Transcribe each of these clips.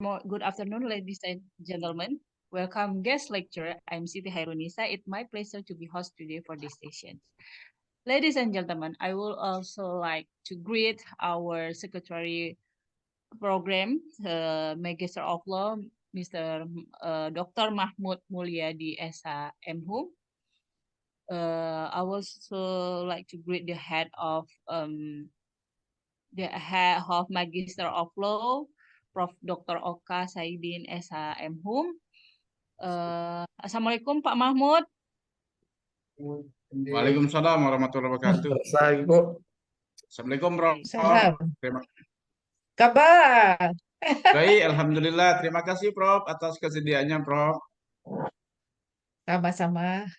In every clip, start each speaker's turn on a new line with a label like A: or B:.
A: Good afternoon, ladies and gentlemen. Welcome guest lecturer. I'm Siti Khairunnissa. It's my pleasure to be host today for this session. Ladies and gentlemen, I would also like to greet our secretary program, Magister of Law, Mr. Dr. Mahmud Mulyadi Esa MHum. I also like to greet the head of Magister of Law, Prof. Dr. Oka Saidin Esa MHum. Assalamualaikum Pak Mahmud.
B: Waalaikumsalam warahmatullahi wabarakatuh. Assalamualaikum, Prof.
C: Salam.
B: Terima
C: Kabar.
B: Baik, alhamdulillah. Terima kasih, Prof, atas kesediaannya, Prof.
C: Sama-sama.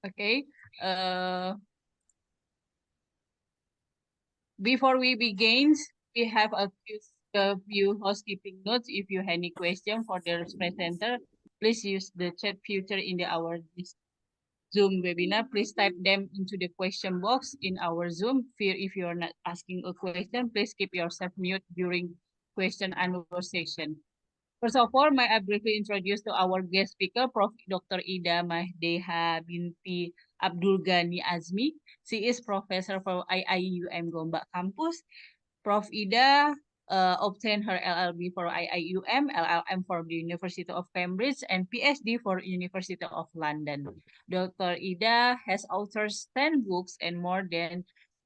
A: Okay. Before we begin, we have a few housekeeping notes. If you have any question for the presenter, please use the chat feature in this Zoom webinar. Please type them into the question box in our Zoom. If you are not asking a question, please keep yourself mute during question and answer session. First of all, may I briefly introduce to our guest speaker, Prof. Dr. Ida Madieha binti Abdul Ghani Azmi. She is professor for IIUM Gombak Campus. Prof. Ida obtained her LLB for IIUM, LLM for the University of Cambridge, and PhD for University of London. Dr. Ida has authored 10 books and more than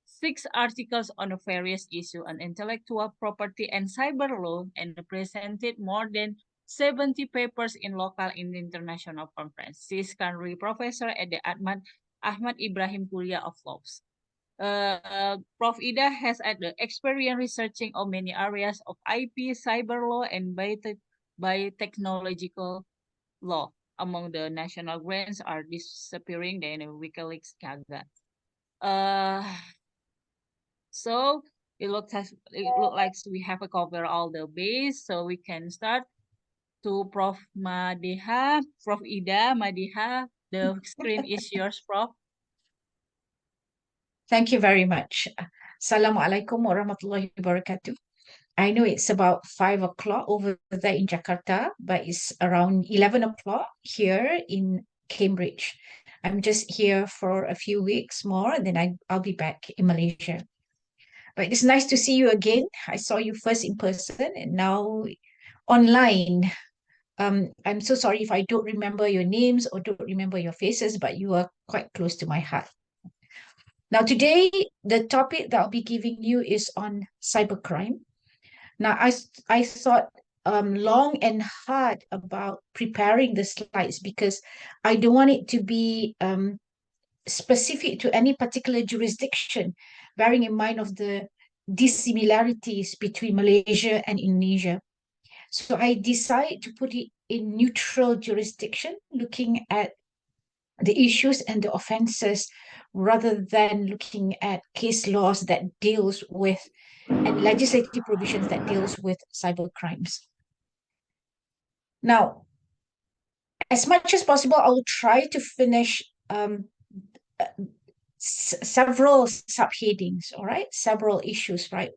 A: 6 articles on various issues on intellectual property and cyber law, and presented more than 70 papers in local and international conference. She is currently professor at the Ahmad Ibrahim Kuliah of Laws. Prof. Ida has had the experience researching on many areas of IP, cyber law, and biotechnological law. Among the national grants are disappearing, then WikiLeaks Kaga. So it looks like we have a cover all the base, so we can start to Prof. Madieha, Prof. Ida Madieha. The screen is yours, Prof.
C: Thank you very much. Assalamualaikum warahmatullahi wabarakatuh. I know it's about 5 o'clock over there in Jakarta, but it's around 11 o'clock here in Cambridge. I'm just here for a few weeks more, and then I'll be back in Malaysia. But it's nice to see you again. I saw you first in person and now online. I'm so sorry if I don't remember your names or don't remember your faces, but you are quite close to my heart. Now, today, the topic that I'll be giving you is on cybercrime. Now, I thought long and hard about preparing the slides because I don't want it to be specific to any particular jurisdiction, bearing in mind of the dissimilarities between Malaysia and Indonesia. So I decided to put it in neutral jurisdiction, looking at the issues and the offenses rather than looking at case laws that deals with and legislative provisions that deals with cyber crimes. Now, as much as possible, I will try to finish several subheadings, all right, several issues, right?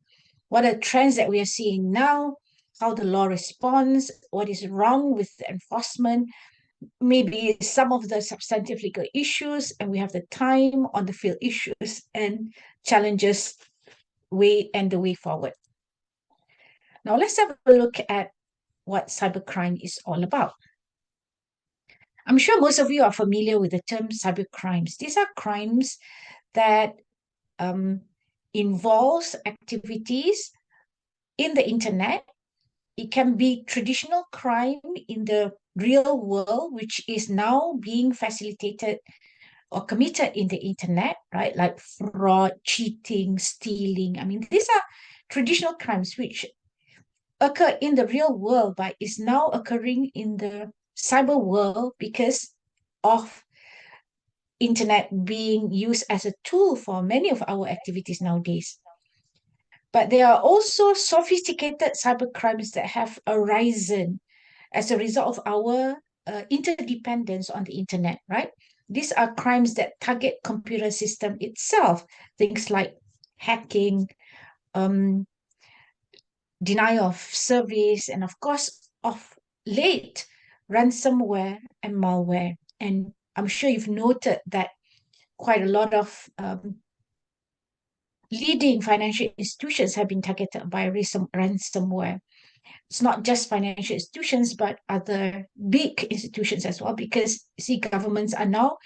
C: What are trends that we are seeing now, how the law responds, what is wrong with the enforcement, maybe some of the substantive legal issues, and we have the time on the field issues and challenges the way forward. Now let's have a look at what cybercrime is all about. I'm sure most of you are familiar with the term cybercrimes. These are crimes that involves activities in the internet. It can be traditional crime in the real world, which is now being facilitated or committed in the internet, right? Like fraud, cheating, stealing. I mean, these are traditional crimes which occur in the real world, but is now occurring in the cyber world because of internet being used as a tool for many of our activities nowadays. But there are also sophisticated cyber crimes that have arisen as a result of our interdependence on the internet, right? These are crimes that target computer system itself, things like hacking, denial of service, and of course, of late, ransomware and malware. And I'm sure you've noted that quite a lot of leading financial institutions have been targeted by ransomware. It's not just financial institutions, but other big institutions as well, because see, governments are now,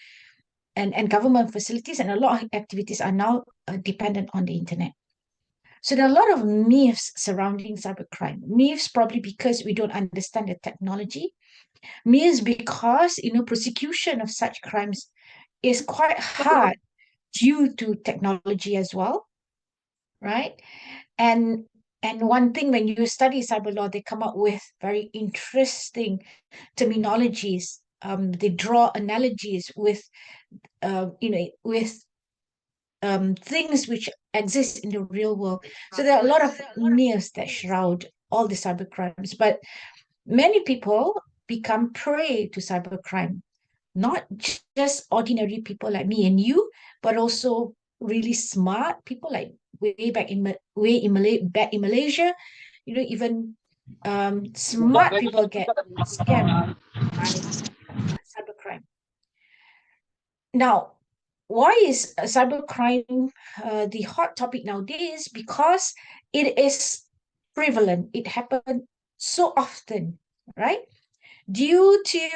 C: and government facilities and a lot of activities are now dependent on the internet. So there are a lot of myths surrounding cybercrime. Myths probably because we don't understand the technology. Myths because, prosecution of such crimes is quite hard due to technology as well, right? And one thing, when you study cyber law, they come up with very interesting terminologies. They draw analogies with, things which exist in the real world. So there are a lot of myths that shroud all the cyber crimes, but many people become prey to cybercrime. Not just ordinary people like me and you, but also really smart people like back in Malaysia. Even smart people get scammed by cybercrime. Now, why is cybercrime the hot topic nowadays? Because it is prevalent. It happens so often, right? Due to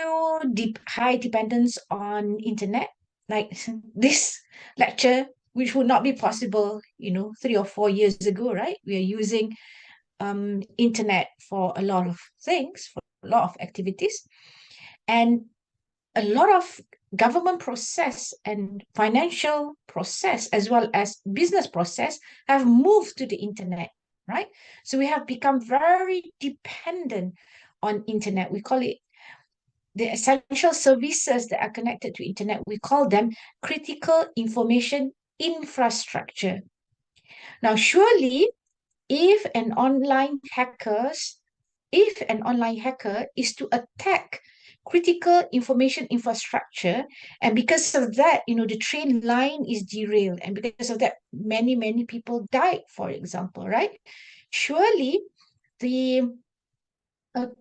C: high dependence on internet, like this lecture, which would not be possible, 3 or 4 years ago, right? We are using internet for a lot of things, for a lot of activities, and a lot of government process and financial process, as well as business process, have moved to the internet, right? So we have become very dependent on internet. We call it the essential services that are connected to internet. We call them critical information infrastructure. Now, surely, if an online hacker is to attack critical information infrastructure, and because of that, the train line is derailed, and because of that, many people died, for example, right? Surely the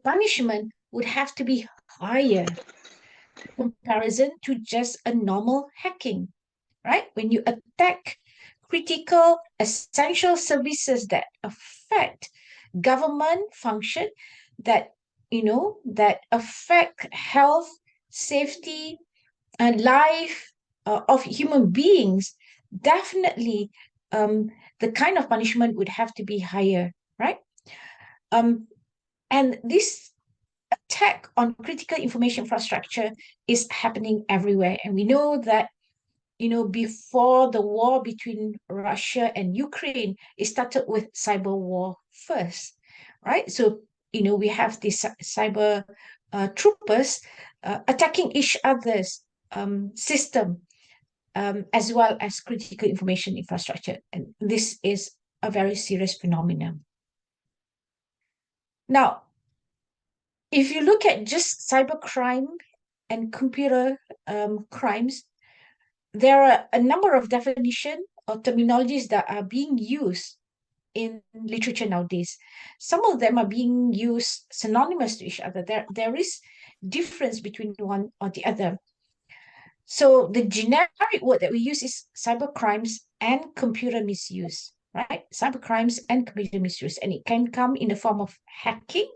C: punishment would have to be higher in comparison to just a normal hacking, right? When you attack critical essential services that affect government function, that that affect health, safety, and life of human beings, definitely the kind of punishment would have to be higher, right? And this attack on critical information infrastructure is happening everywhere, and we know that before the war between Russia and Ukraine, it started with cyber war first, right? So, we have these cyber troopers attacking each other's system, as well as critical information infrastructure. And this is a very serious phenomenon. Now, if you look at just cybercrime and computer crimes, there are a number of definitions or terminologies that are being used in literature nowadays. Some of them are being used synonymous to each other. There is difference between one or the other. So the generic word that we use is cybercrimes and computer misuse, right? Cybercrimes and computer misuse, and it can come in the form of hacking,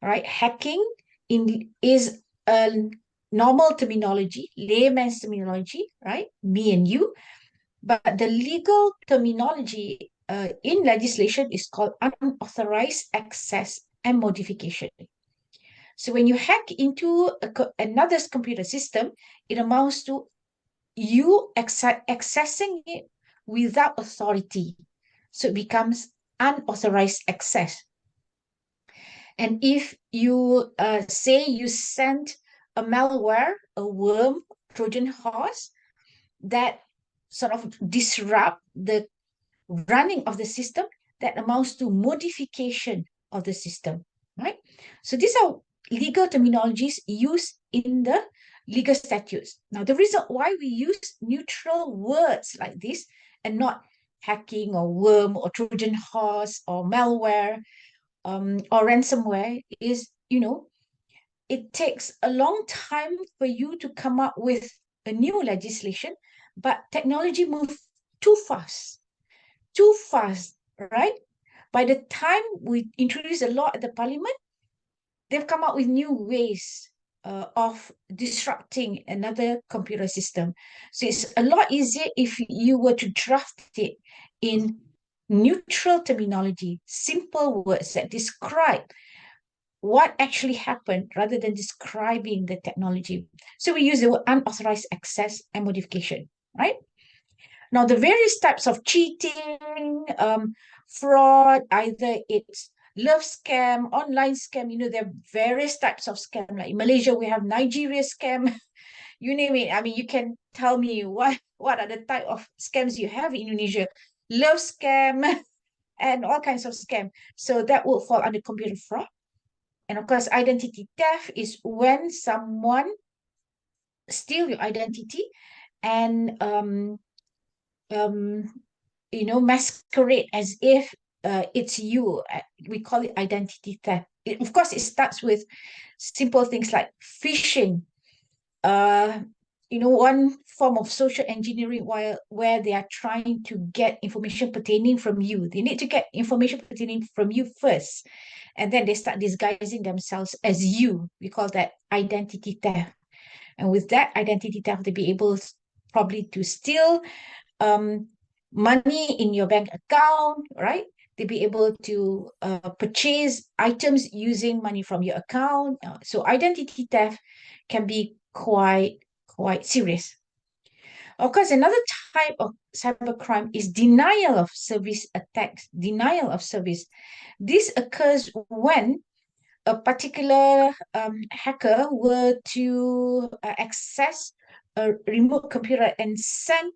C: right? Hacking is a normal terminology, layman's terminology, right? Me and you. But the legal terminology in legislation is called unauthorized access and modification. So when you hack into another's computer system, it amounts to you accessing it without authority. So it becomes unauthorized access. And if you say you sent a malware, a worm, Trojan horse, that sort of disrupt the running of the system, that amounts to modification of the system, right? So these are legal terminologies used in the legal statutes. Now, the reason why we use neutral words like this and not hacking or worm or Trojan horse or malware or ransomware is, it takes a long time for you to come up with a new legislation, but technology moves too fast, right? By the time we introduce a law at the parliament, they've come up with new ways of disrupting another computer system. So it's a lot easier if you were to draft it in neutral terminology, simple words that describe what actually happened rather than describing the technology. So we use the word unauthorized access and modification, right? Now, the various types of cheating, fraud, either it's love scam, online scam, there are various types of scam. Like in Malaysia, we have Nigeria scam, you name it. I mean, you can tell me what are the type of scams you have in Indonesia. Love scam and all kinds of scam. So that would fall under computer fraud. And of course, identity theft is when someone steal your identity and masquerade as if it's you. We call it identity theft. Of course, it starts with simple things like phishing. One form of social engineering where they are trying to get information pertaining from you. They need to get information pertaining from you first, and then they start disguising themselves as you. We call that identity theft. And with that identity theft, they'll be able probably to steal money in your bank account, right? They'll be able to purchase items using money from your account. So identity theft can be quite serious. Of course, another type of cybercrime is denial of service attacks. Denial of service. This occurs when a particular hacker were to access a remote computer and send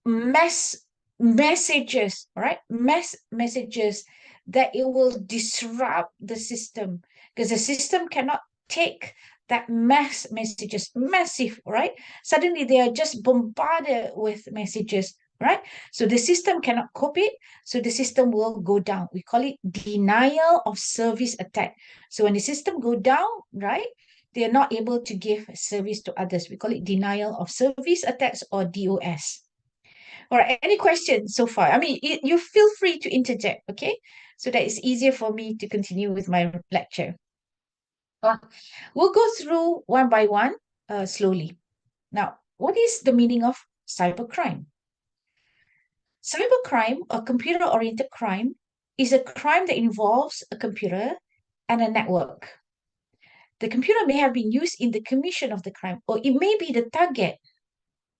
C: mass messages, right? Mass messages that it will disrupt the system, because the system cannot take that mass messages, massive, right? Suddenly they are just bombarded with messages, right? So the system cannot cope it, so the system will go down. We call it denial of service attack. So when the system go down, right, they are not able to give service to others. We call it denial of service attacks, or DOS. All right, any questions so far? I mean, you feel free to interject, okay? So that it's easier for me to continue with my lecture. We'll go through one by one slowly. Now, what is the meaning of cybercrime? Cybercrime, or computer-oriented crime, is a crime that involves a computer and a network. The computer may have been used in the commission of the crime, or it may be the target,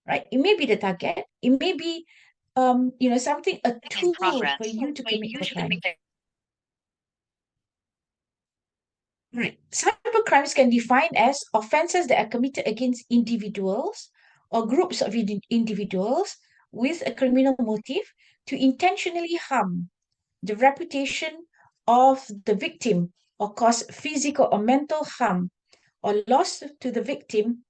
C: right? It may be the target. It may be, something, a tool for you to commit the crime. Right. Cyber crimes can be defined as offenses that are committed against individuals or groups of individuals with a criminal motive to intentionally harm the reputation of the victim or cause physical or mental harm or loss to the victim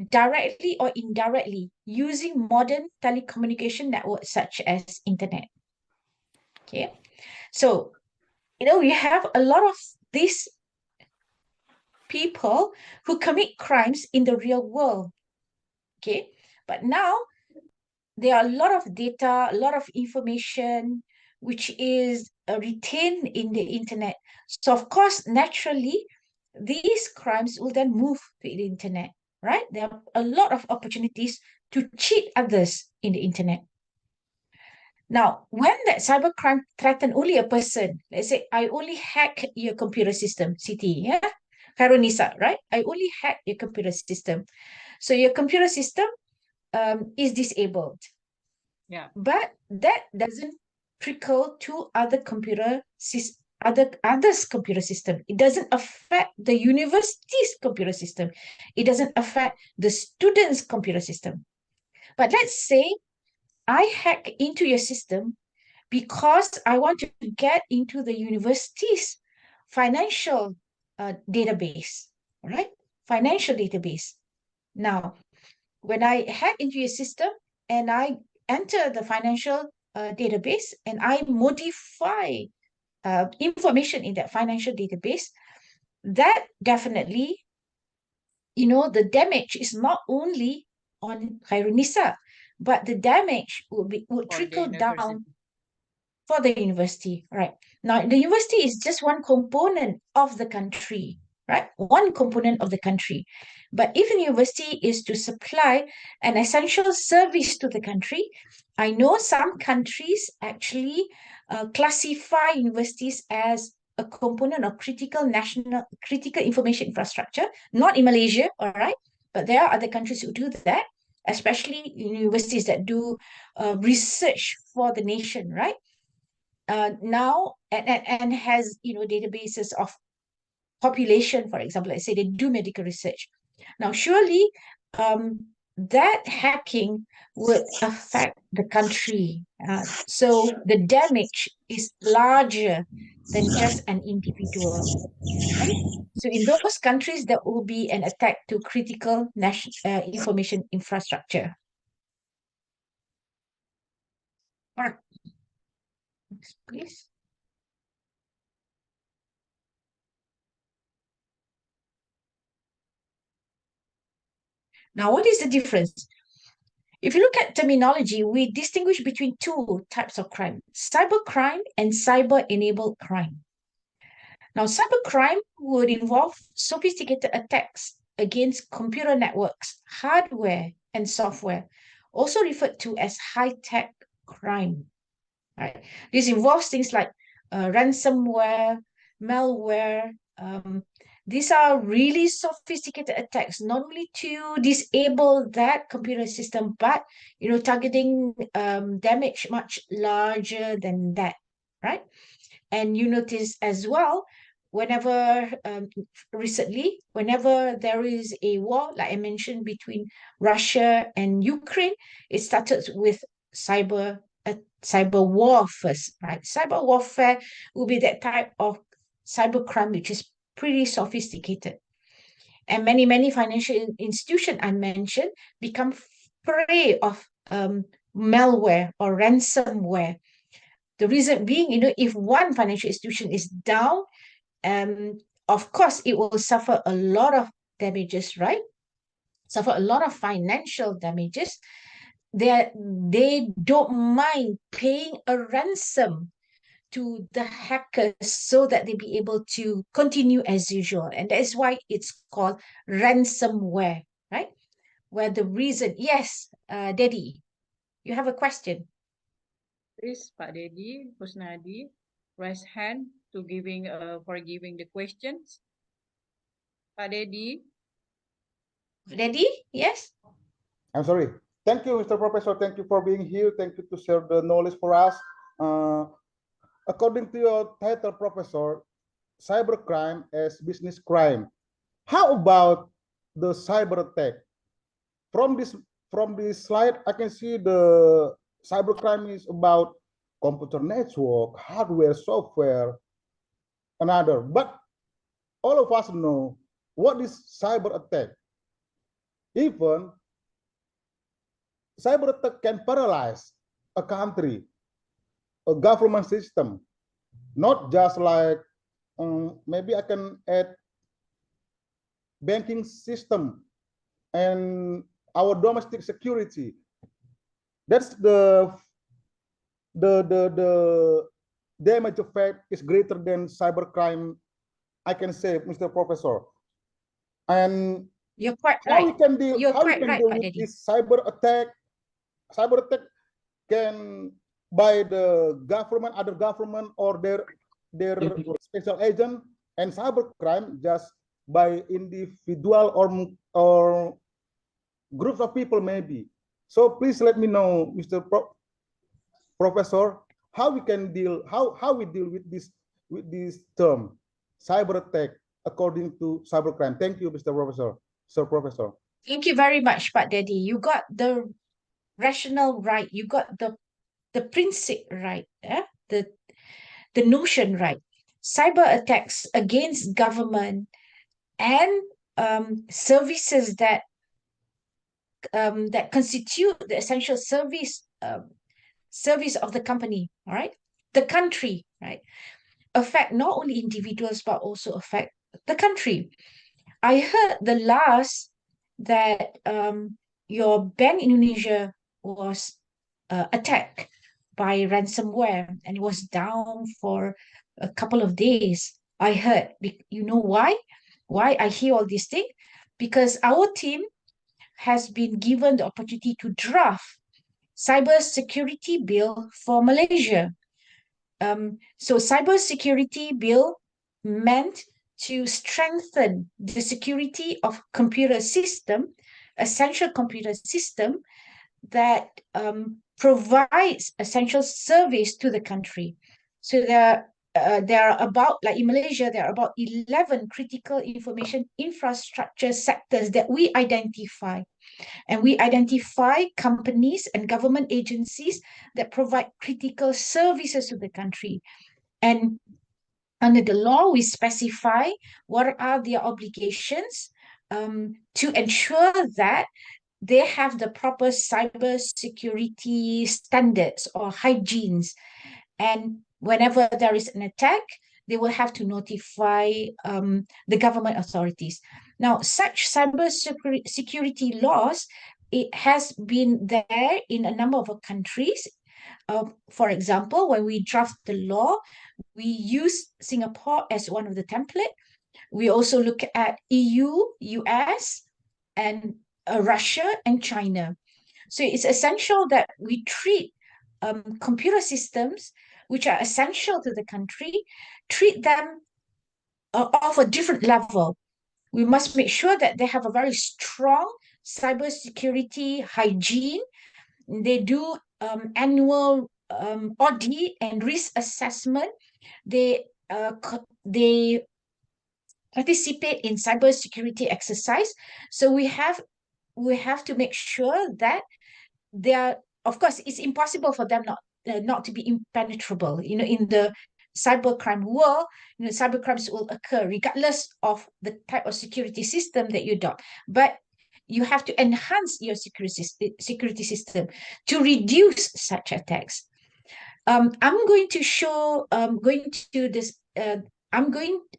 C: directly or indirectly using modern telecommunication networks such as internet. Okay, so we have a lot of these people who commit crimes in the real world. Okay, but now there are a lot of data, a lot of information which is retained in the internet. So of course, naturally, these crimes will then move to the internet, right? There are a lot of opportunities to cheat others in the internet. Now, when that cybercrime threaten only a person, let's say I only hack your computer system, Siti, yeah? Khairunnissa, right? I only hack your computer system. So your computer system is disabled.
A: Yeah.
C: But that doesn't trickle to other others' computer system. It doesn't affect the university's computer system. It doesn't affect the students' computer system. But let's say I hack into your system because I want to get into the university's financial database, right? Financial database. Now, when I hack into your system and I enter the financial database and I modify information in that financial database, that definitely, the damage is not only on Khairunnissa, but the damage would
A: For the
C: trickle
A: university.
C: down for the university, right? Now, the university is just one component of the country, right? One component of the country. But if a university is to supply an essential service to the country, I know some countries actually classify universities as a component of critical information infrastructure, not in Malaysia, all right? But there are other countries who do that, especially universities that do research for the nation, right? Now and has databases of population, for example. Let's say they do medical research. Now surely that hacking would affect the country, so the damage is larger than just an individual, right? So in those countries there will be an attack to critical national information infrastructure. Mark, please. Now, what is the difference? If you look at terminology, we distinguish between two types of crime: cybercrime and cyber-enabled crime. Now, cybercrime would involve sophisticated attacks against computer networks, hardware, and software, also referred to as high-tech crime. Right? This involves things like ransomware, malware. These are really sophisticated attacks, not only to disable that computer system, but targeting damage much larger than that, right? And you notice as well, whenever recently, whenever there is a war, like I mentioned, between Russia and Ukraine, it started with cyber war first, right? Cyber warfare will be that type of cyber crime which is pretty sophisticated. And many financial institutions I mentioned become prey of malware or ransomware. The reason being, if one financial institution is down, of course, it will suffer a lot of damages, right? Suffer a lot of financial damages. They don't mind paying a ransom to the hackers so that they be able to continue as usual. And that is why it's called ransomware, right? Where the reason, yes, Daddy, you have a question.
A: Please, Pak Dedi, Kusnadi, raise hand to for giving the questions. Pak Dedi.
C: Daddy, yes?
D: I'm sorry. Thank you, Mr. Professor. Thank you for being here. Thank you to share the knowledge for us. According to your title, Professor, cybercrime as business crime. How about the cyber attack? From this slide, I can see the cybercrime is about computer network, hardware, software, another. But all of us know what is cyber attack. Even cyber attack can paralyze a country, a government system, not just like maybe I can add banking system and our domestic security. That's the damage effect is greater than cybercrime, I can say, Mr. Professor. And
C: you're quite
D: how
C: right.
D: we can deal,
C: You're
D: how we
C: quite
D: can
C: right,
D: deal
C: Pak
D: with
C: Dedi.
D: this cyber attack? Cyber attack can by the government, other government, or their special agent, and cyber crime just by individual or groups of people maybe. So please let me know, Mr. Professor, how we can deal, how we deal with this term, cyber attack, according to cybercrime. Thank you, Mr. Professor. Sir Professor.
C: Thank you very much, Pak Daddy. You got the rationale right. You got the principle right. The notion right. Cyber attacks against government and services that that constitute the essential service of the company, all right, the country, right, affect not only individuals but also affect the country. I heard the last that your Bank Indonesia was attacked by ransomware and it was down for a couple of days. I heard, you know why? Why I hear all these things? Because our team has been given the opportunity to draft cyber security bill for Malaysia. So cyber security bill meant to strengthen the security of computer system, essential computer system that provides essential service to the country. So there are about, like in Malaysia, there are about 11 critical information infrastructure sectors that we identify. And we identify companies and government agencies that provide critical services to the country. And under the law, we specify what are their obligations to ensure that they have the proper cyber security standards or hygienes. And whenever there is an attack, they will have to notify the government authorities. Now, such cyber security laws, it has been there in a number of countries. For example, when we draft the law, we use Singapore as one of the template. We also look at EU, US, and Russia and China. So it's essential that we treat computer systems which are essential to the country, treat them of a different level. We must make sure that they have a very strong cybersecurity hygiene. They do annual audit and risk assessment. They participate in cybersecurity exercise. So we have to make sure that they are, of course, it's impossible for them not to be impenetrable. You know, in the cybercrime world, you know, cybercrimes will occur regardless of the type of security system that you adopt. But you have to enhance your security system to reduce such attacks. I'm going to show, I'm going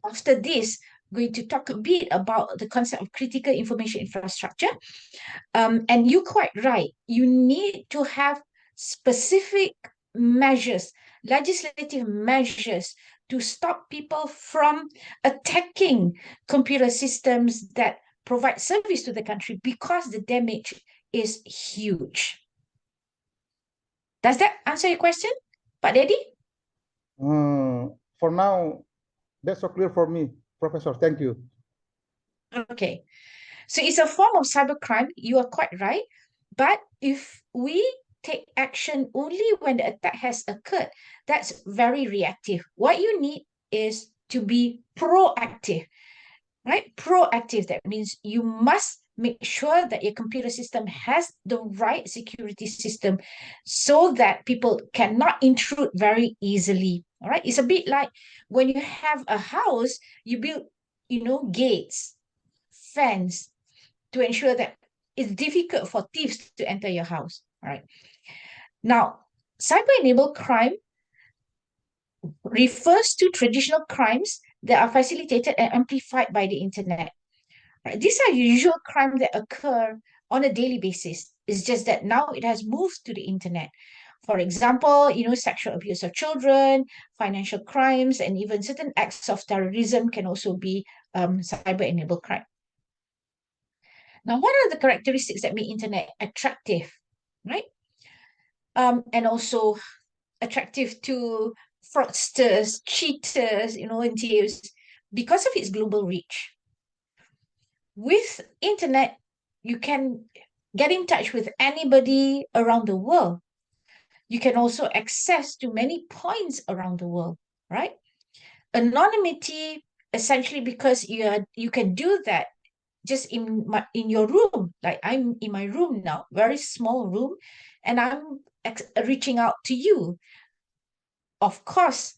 C: after this, going to talk a bit about the concept of critical information infrastructure. And you're quite right. You need to have specific measures, legislative measures to stop people from attacking computer systems that provide service to the country because the damage is huge. Does that answer your question, Pak Dedi?
D: For now, that's so clear for me, Professor. Thank you.
C: Okay. So it's a form of cybercrime. You are quite right. But if we take action only when the attack has occurred, that's very reactive. What you need is to be proactive, right? Proactive, that means you must make sure that your computer system has the right security system so that people cannot intrude very easily. All right. It's a bit like when you have a house, you build, gates, fence to ensure that it's difficult for thieves to enter your house. All right. Now, cyber-enabled crime refers to traditional crimes that are facilitated and amplified by the internet. Right? These are usual crimes that occur on a daily basis. It's just that now it has moved to the internet. For example, sexual abuse of children, financial crimes, and even certain acts of terrorism can also be cyber-enabled crime. Now, what are the characteristics that make internet attractive, right? And also attractive to fraudsters, cheaters, and thieves, because of its global reach. With internet, you can get in touch with anybody around the world. You can also access to many points around the world, right? Anonymity, essentially, because you can do that just in your room. Like I'm in my room now, very small room, and I'm reaching out to you. Of course,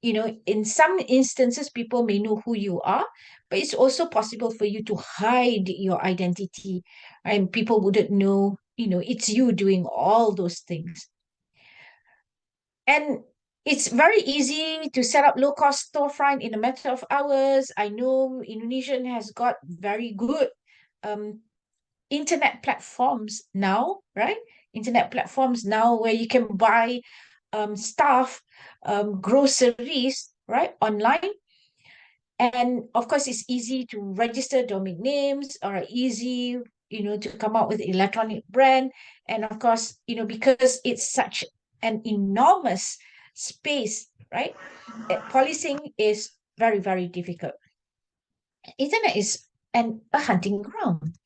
C: in some instances, people may know who you are, but it's also possible for you to hide your identity, and people wouldn't know, it's you doing all those things. And it's very easy to set up low-cost storefront in a matter of hours. I know Indonesian has got very good internet platforms now, right? Internet platforms now where you can buy stuff, groceries, right, online. And of course, it's easy to register domain names, or easy, to come up with electronic brand. And of course, because it's such an enormous space, right? Policing is very, very difficult. Internet is a hunting ground.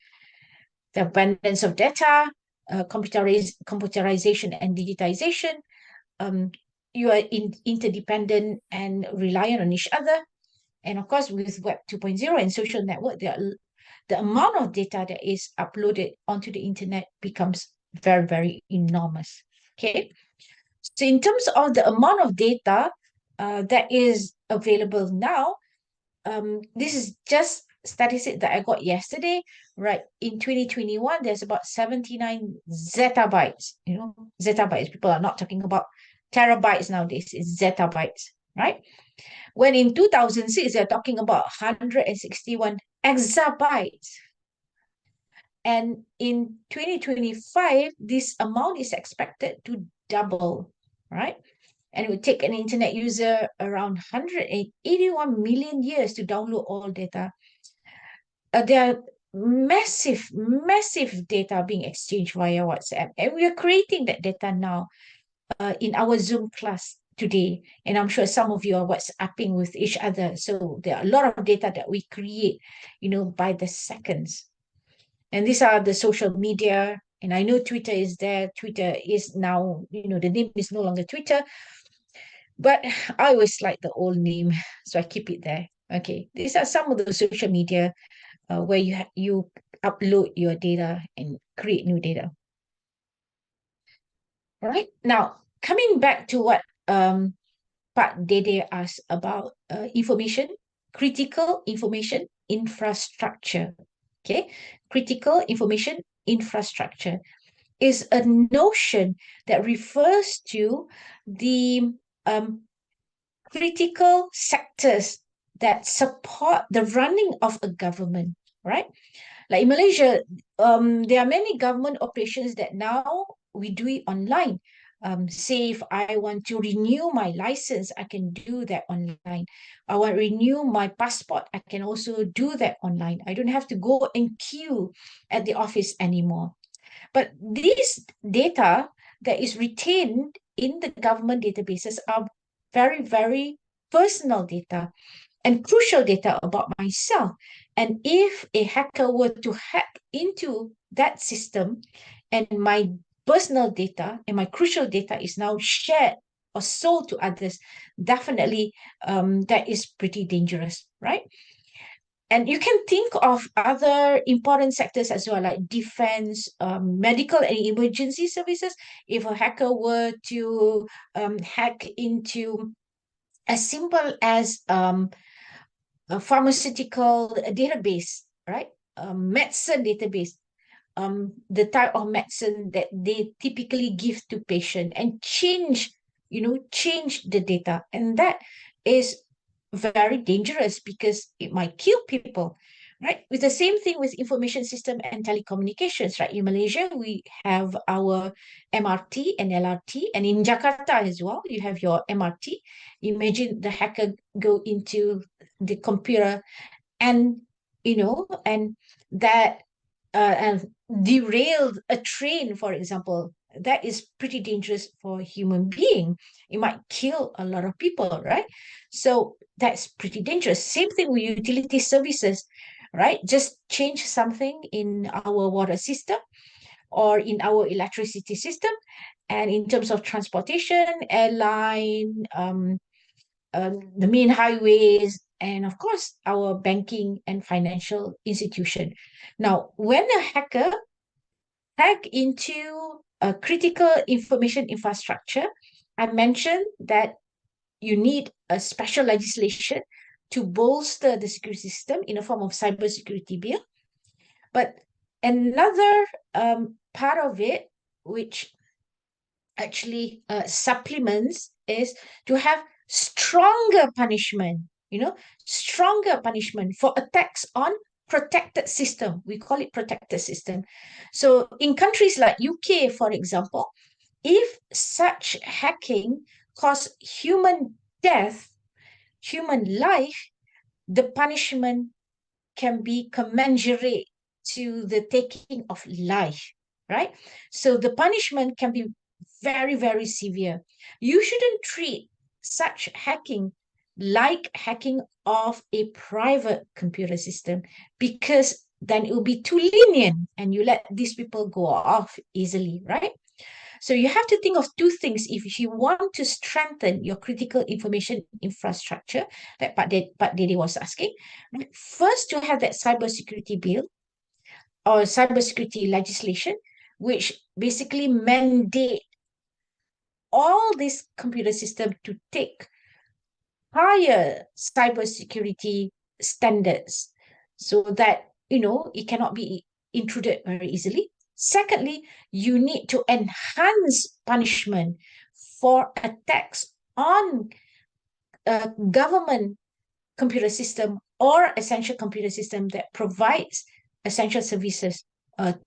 C: The abundance of data, computerization and digitization, you are interdependent and reliant on each other. And of course, with Web 2.0 and social network, the amount of data that is uploaded onto the internet becomes very, very enormous. Okay. So in terms of the amount of data that is available now, this is just statistic that I got yesterday, right? In 2021, there's about 79 zettabytes, zettabytes. People are not talking about terabytes nowadays, it's zettabytes, right? When in 2006, they're talking about 161 exabytes. And in 2025, this amount is expected to double, right? And it would take an internet user around 181 million years to download all data. There are massive, massive data being exchanged via WhatsApp. And we are creating that data now in our Zoom class today. And I'm sure some of you are WhatsApping with each other. So there are a lot of data that we create, by the seconds. And these are the social media. And I know Twitter is there. Twitter is now, the name is no longer Twitter. But I always like the old name, so I keep it there. Okay, these are some of the social media where you upload your data and create new data. All right, now coming back to what Pak Dede asked about critical information infrastructure. Okay, critical information infrastructure is a notion that refers to the critical sectors that support the running of a government, right? Like in Malaysia, there are many government operations that now we do it online. Say if I want to renew my license, I can do that online. I want to renew my passport, I can also do that online. I don't have to go and queue at the office anymore. But these data that is retained in the government databases are very, very personal data and crucial data about myself. And if a hacker were to hack into that system and my personal data and my crucial data is now shared or sold to others, definitely that is pretty dangerous, right? And you can think of other important sectors as well, like defense, medical and emergency services. If a hacker were to hack into as simple as a pharmaceutical database, right? Medicine database, the type of medicine that they typically give to patient and change the data. And that is very dangerous because it might kill people, right? With the same thing with information system and telecommunications, right? In Malaysia, we have our MRT and LRT, and in Jakarta as well, you have your MRT. Imagine the hacker go into the computer and and that and derailed a train, for example. That is pretty dangerous for a human being. It might kill a lot of people, right? So that's pretty dangerous. Same thing with utility services, right? Just change something in our water system or in our electricity system, and in terms of transportation, airline, the main highways, and of course, our banking and financial institution. Now, when a hacker hack into a critical information infrastructure, I mentioned that you need a special legislation to bolster the security system in the form of cybersecurity bill. But another part of it, which actually supplements, is to have stronger punishment, stronger punishment for attacks on protected system. We call it protected system. So in countries like UK, for example, if such hacking cause human death, human life, the punishment can be commensurate to the taking of life, right? So the punishment can be very, very severe. You shouldn't treat such hacking like hacking of a private computer system, because then it will be too lenient and you let these people go off easily, right? So you have to think of two things if you want to strengthen your critical information infrastructure that Pak Dede was asking. First, to have that cybersecurity bill or cybersecurity legislation, which basically mandate all these computer systems to take higher cybersecurity standards so that, it cannot be intruded very easily. Secondly, you need to enhance punishment for attacks on a government computer system or essential computer system that provides essential services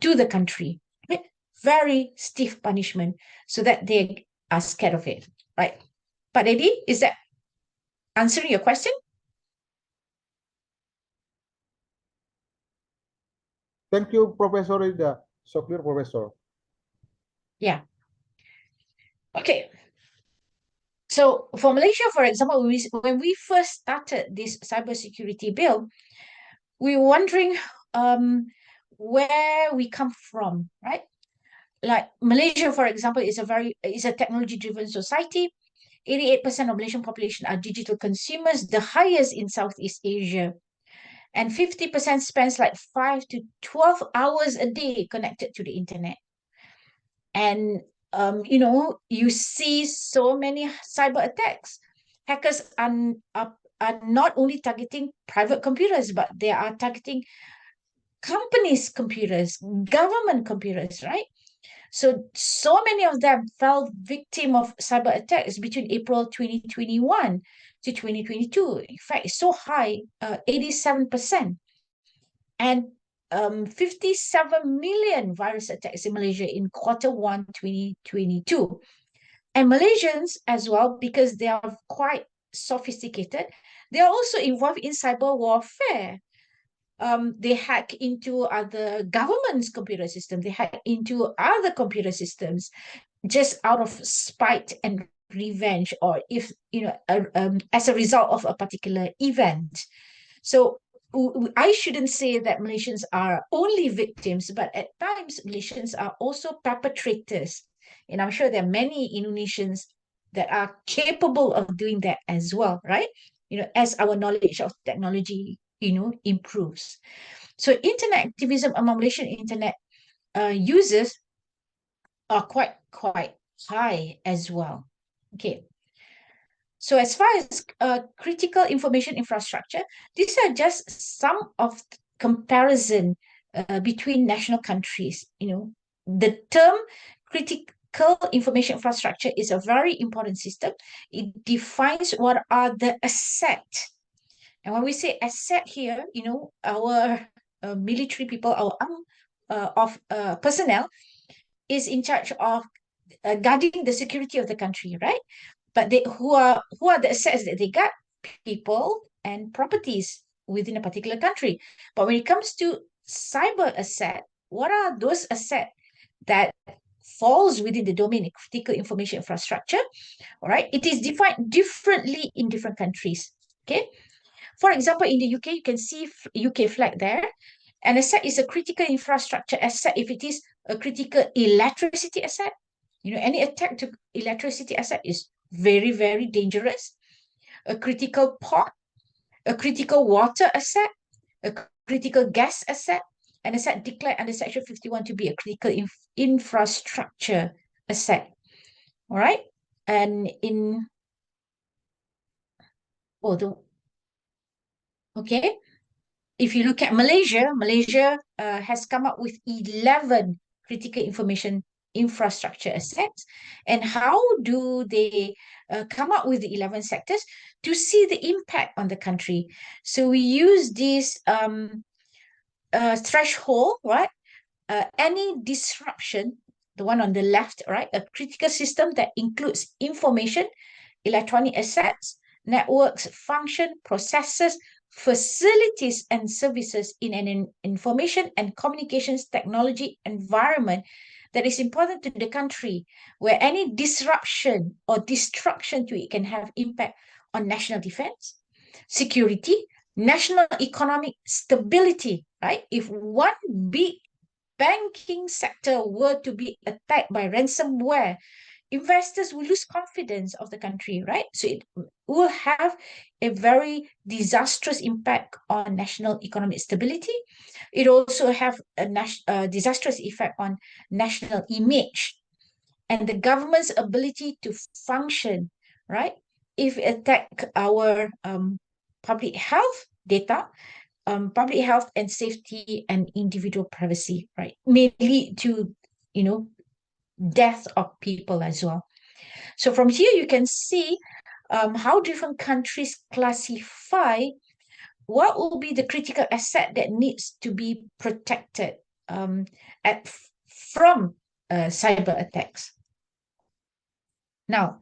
C: to the country. Right? Very stiff punishment so that they are scared of it. Right? But Eddie, is that answering your question?
D: Thank you, Professor Ida. So clear, Professor.
C: Yeah. Okay. So for Malaysia, for example, when we first started this cybersecurity bill, we were wondering where we come from, right? Like Malaysia, for example, is a technology-driven society. 88% of Malaysian population are digital consumers, the highest in Southeast Asia. And 50% spends like 5 to 12 hours a day connected to the internet. And you see so many cyber attacks. Hackers are not only targeting private computers, but they are targeting companies' computers, government computers, right? So many of them fell victim of cyber attacks between April 2021 to 2022. In fact, it's so high, 87%. And 57 million virus attacks in Malaysia in Q1 2022. And Malaysians as well, because they are quite sophisticated, they are also involved in cyber warfare. They hack into other governments' computer systems. They hack into other computer systems just out of spite and revenge, or if as a result of a particular event. So I shouldn't say that Malaysians are only victims, but at times Malaysians are also perpetrators. And I'm sure there are many Indonesians that are capable of doing that as well, right? As our knowledge of technology, improves. So internet activism among Malaysian internet users are quite high as well. Okay. So as far as critical information infrastructure, these are just some of the comparison between national countries. The term critical information infrastructure is a very important system. It defines what are the assets. And when we say asset here, our military people, our personnel is in charge of guarding the security of the country, right? But who are the assets that they got? People and properties within a particular country. But when it comes to cyber asset, what are those assets that falls within the domain of critical information infrastructure? All right, it is defined differently in different countries. Okay, for example, in the UK, you can see UK flag there. An asset is a critical infrastructure asset if it is a critical electricity asset. Any attack to electricity asset is very, very dangerous. A critical port, a critical water asset, a critical gas asset, an asset declared under Section 51 to be a critical infrastructure asset. All right. And in okay. If you look at Malaysia has come up with 11 critical information infrastructure assets. And how do they come up with the 11 sectors? To see the impact on the country. So we use this threshold, right? Any disruption, the one on the left, right? A critical system that includes information, electronic assets, networks, function, processes, facilities, and services in an information and communications technology environment that is important to the country, where any disruption or destruction to it can have impact on national defense, security, national economic stability, right? If one big banking sector were to be attacked by ransomware, investors will lose confidence of the country, right? So it will have a very disastrous impact on national economic stability. It also have a disastrous effect on national image and the government's ability to function, right? If it attack our public health data, public health and safety and individual privacy, right, may lead to, death of people as well. So from here, you can see how different countries classify what will be the critical asset that needs to be protected from cyber attacks. Now,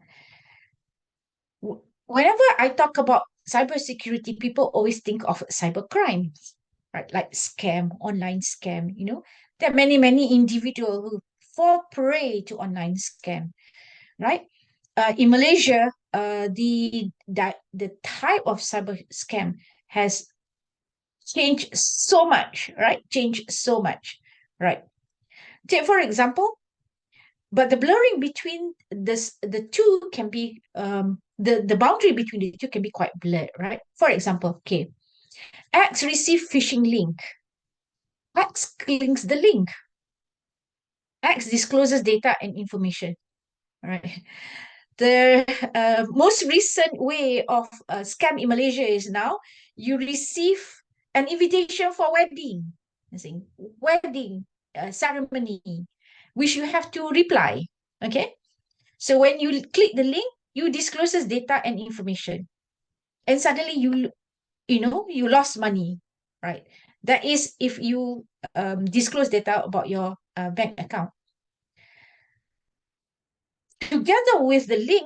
C: whenever I talk about cybersecurity, people always think of cyber crimes, right? Like scam, online scam, There are many, many individuals who fall prey to online scam, right? In Malaysia, the type of cyber scam has changed so much, right? Take for example, but the blurring between the two can be the boundary between the two can be quite blurred, right? For example, okay, X receive phishing link. X clicks the link. X discloses data and information, right? The most recent way of scam in Malaysia is now you receive an invitation for wedding, ceremony, which you have to reply. Okay, so when you click the link, you discloses data and information, and suddenly you lost money, right? That is if you disclose data about your bank account. Together with the link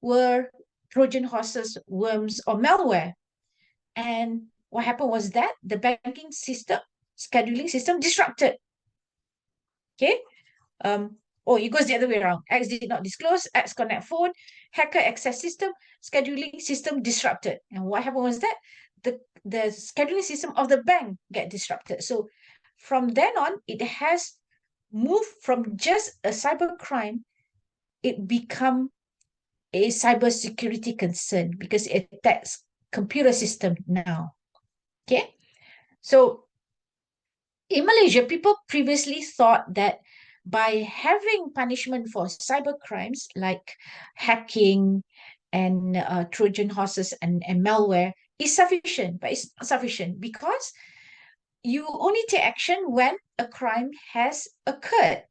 C: were Trojan horses, worms, or malware. And what happened was that the banking system, scheduling system disrupted. Okay. It goes the other way around. X did not disclose, X connect phone, hacker access system, scheduling system disrupted. And what happened was that the scheduling system of the bank get disrupted. So from then on, it has moved from just a cyber crime, it become a cybersecurity concern because it attacks computer system now. Okay, so in Malaysia, people previously thought that by having punishment for cyber crimes like hacking and Trojan horses and malware is sufficient, but it's not sufficient because you only take action when a crime has occurred.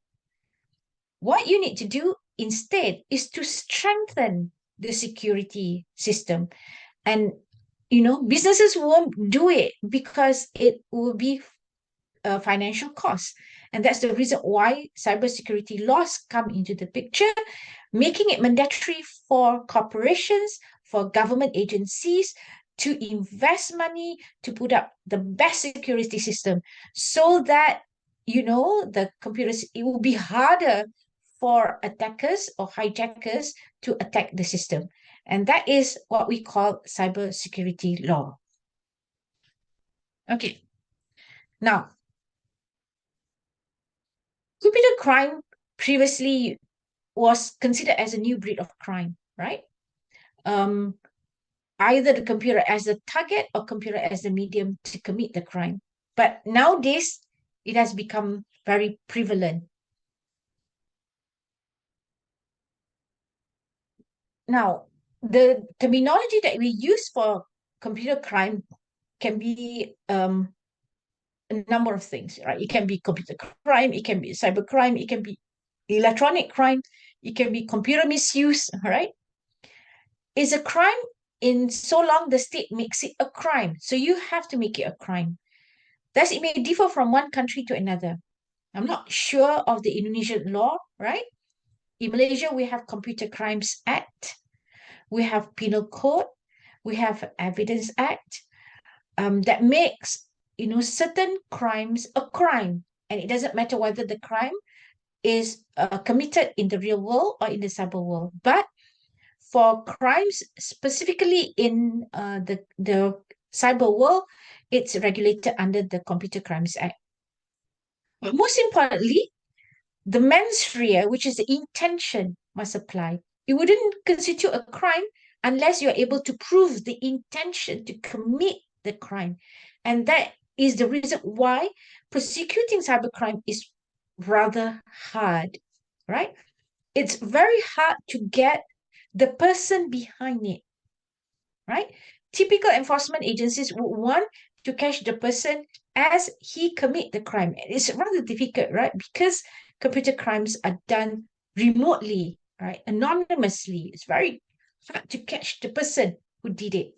C: What you need to do instead is to strengthen the security system. And, businesses won't do it because it will be a financial cost. And that's the reason why cybersecurity laws come into the picture, making it mandatory for corporations, for government agencies to invest money to put up the best security system so that, the computers, it will be harder for attackers or hijackers to attack the system. And that is what we call cybersecurity law. Okay. Now, computer crime previously was considered as a new breed of crime, right? Either the computer as the target or computer as the medium to commit the crime. But nowadays, it has become very prevalent. Now, the terminology that we use for computer crime can be a number of things, right? It can be computer crime, it can be cyber crime, it can be electronic crime, it can be computer misuse, right? It's a crime in so long the state makes it a crime. So you have to make it a crime. Thus, it may differ from one country to another. I'm not sure of the Indonesian law, right? In Malaysia, we have Computer Crimes Act, we have Penal Code, we have Evidence Act, that makes certain crimes a crime, and it doesn't matter whether the crime is committed in the real world or in the cyber world. But for crimes specifically in the cyber world, it's regulated under the Computer Crimes Act. But most importantly, the mens rea, which is the intention, must apply. It wouldn't constitute a crime unless you're able to prove the intention to commit the crime. And that is the reason why prosecuting cybercrime is rather hard, right? It's very hard to get the person behind it, right? Typical enforcement agencies would want to catch the person as he commit the crime. It's rather difficult, right? Because computer crimes are done remotely, right? Anonymously. It's very hard to catch the person who did it.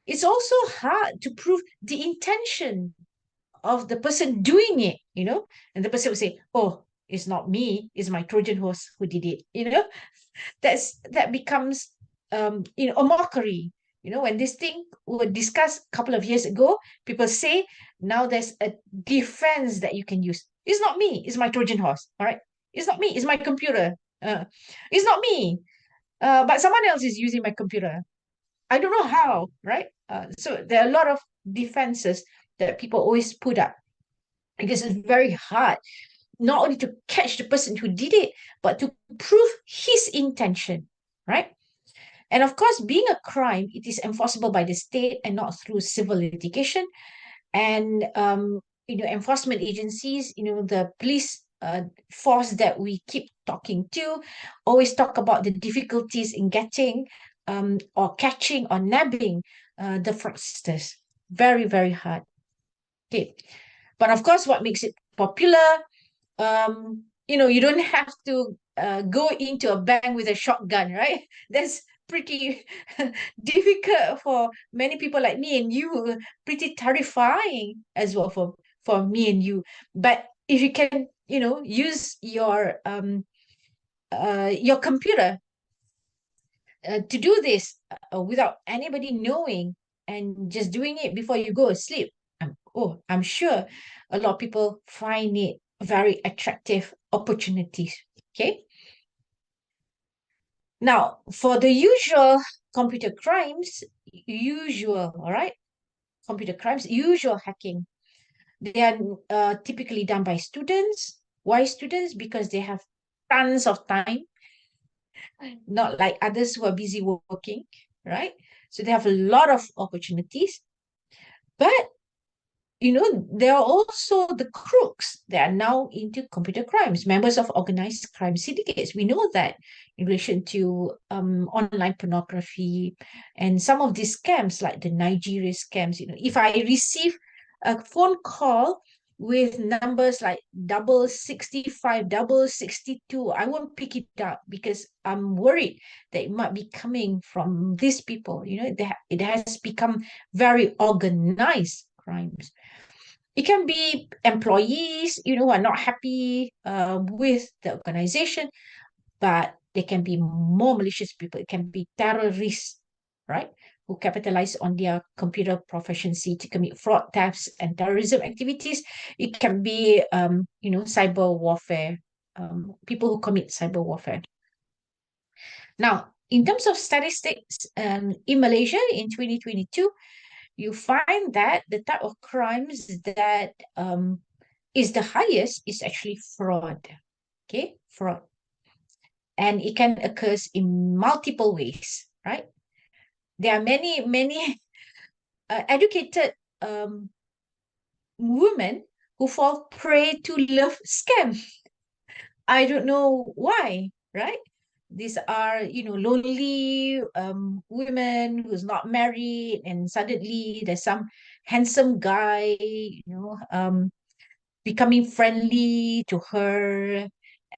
C: It's also hard to prove the intention of the person doing it, and the person will say, oh, it's not me, it's my Trojan horse who did it, that becomes a mockery. When this thing was discussed a couple of years ago, people say now there's a defense that you can use. It's not me, it's my Trojan horse. All right, it's not me, it's my computer. It's not me, but someone else is using my computer. I don't know how, right? So there are a lot of defenses that people always put up, because it's very hard not only to catch the person who did it, but to prove his intention, right? And of course, being a crime, it is enforceable by the state and not through civil litigation. And enforcement agencies, the police force that we keep talking to, always talk about the difficulties in getting or catching or nabbing the fraudsters. Very, very hard. Okay. But of course, what makes it popular, you don't have to go into a bank with a shotgun, right? That's pretty difficult for many people like me and you, pretty terrifying as well for me and you. But if you can, use your computer to do this without anybody knowing, and just doing it before you go to sleep, I'm sure a lot of people find it very attractive opportunities. Okay. Now, for the usual computer crimes, all right, computer crimes, usual hacking, they are typically done by students. Why students? Because they have tons of time, not like others who are busy working, right? So they have a lot of opportunities. But there are also the crooks that are now into computer crimes, members of organized crime syndicates. We know that in relation to online pornography and some of these scams, like the Nigeria scams. If I receive a phone call with numbers like 65, 62, I won't pick it up, because I'm worried that it might be coming from these people. It has become very organized crimes. It can be employees, who are not happy with the organization, but they can be more malicious people. It can be terrorists, right, who capitalize on their computer proficiency to commit fraud, thefts, and terrorism activities. It can be, cyber warfare, people who commit cyber warfare. Now, in terms of statistics, in Malaysia in 2022, you find that the type of crimes that is the highest is actually fraud. Okay, fraud. And it can occur in multiple ways, right? There are many, many educated women who fall prey to love scam. I don't know why, right? These are, lonely women who's not married, and suddenly there's some handsome guy, becoming friendly to her,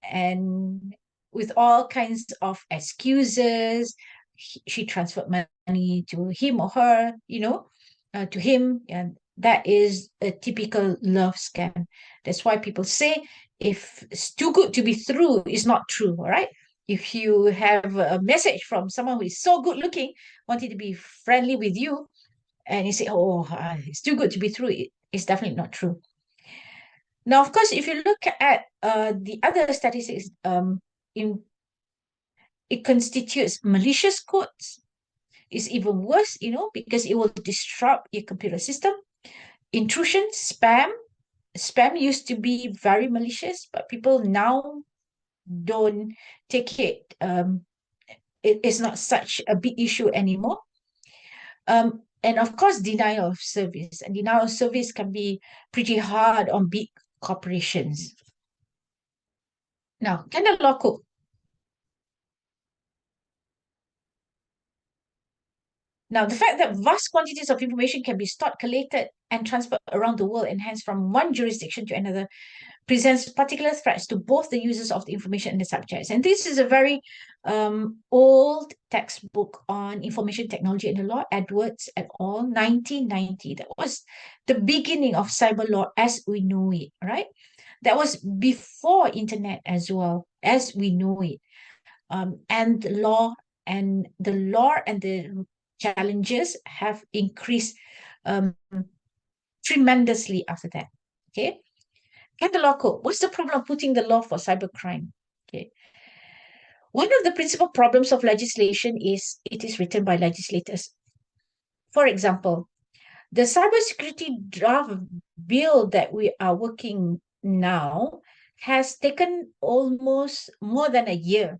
C: and with all kinds of excuses, she transferred money to him or her, to him, and that is a typical love scam. That's why people say, if it's too good to be true, it's not true, all right? If you have a message from someone who is so good looking, wanting to be friendly with you, and you say, oh, it's too good to be true, it's definitely not true. Now, of course, if you look at the other statistics, it constitutes malicious codes. It's even worse, because it will disrupt your computer system. Intrusion, spam. Spam used to be very malicious, but people now don't take it. It's not such a big issue anymore. And of course, denial of service. And denial of service can be pretty hard on big corporations. Now, can the law cook? Now, the fact that vast quantities of information can be stored, collated, and transferred around the world, and hence from one jurisdiction to another, presents particular threats to both the users of the information and the subjects. And this is a very old textbook on information technology and the law, Edwards et al., 1990. That was the beginning of cyber law as we know it, right? That was before internet as well, as we know it. And the law and the challenges have increased tremendously after that. Okay. Can the law cope? What's the problem of putting the law for cybercrime? Okay. One of the principal problems of legislation is it is written by legislators. For example, the cybersecurity draft bill that we are working now has taken almost more than a year.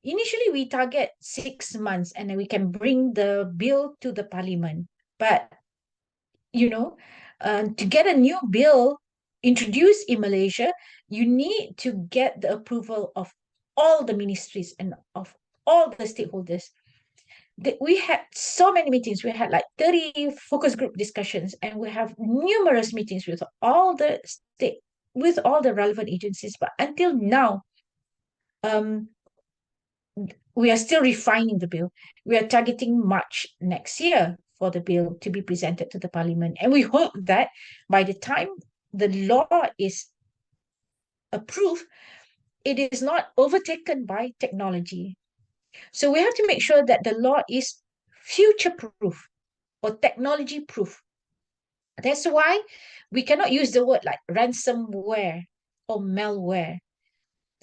C: Initially, we target 6 months, and then we can bring the bill to the parliament. But, to get a new bill introduced in Malaysia, you need to get the approval of all the ministries and of all the stakeholders. We had so many meetings. We had like 30 focus group discussions, and we have numerous meetings with all the relevant agencies. But until now, we are still refining the bill. We are targeting March next year for the bill to be presented to the parliament. And we hope that by the time the law is approved, it is not overtaken by technology. So we have to make sure that the law is future-proof or technology-proof. That's why we cannot use the word like ransomware or malware,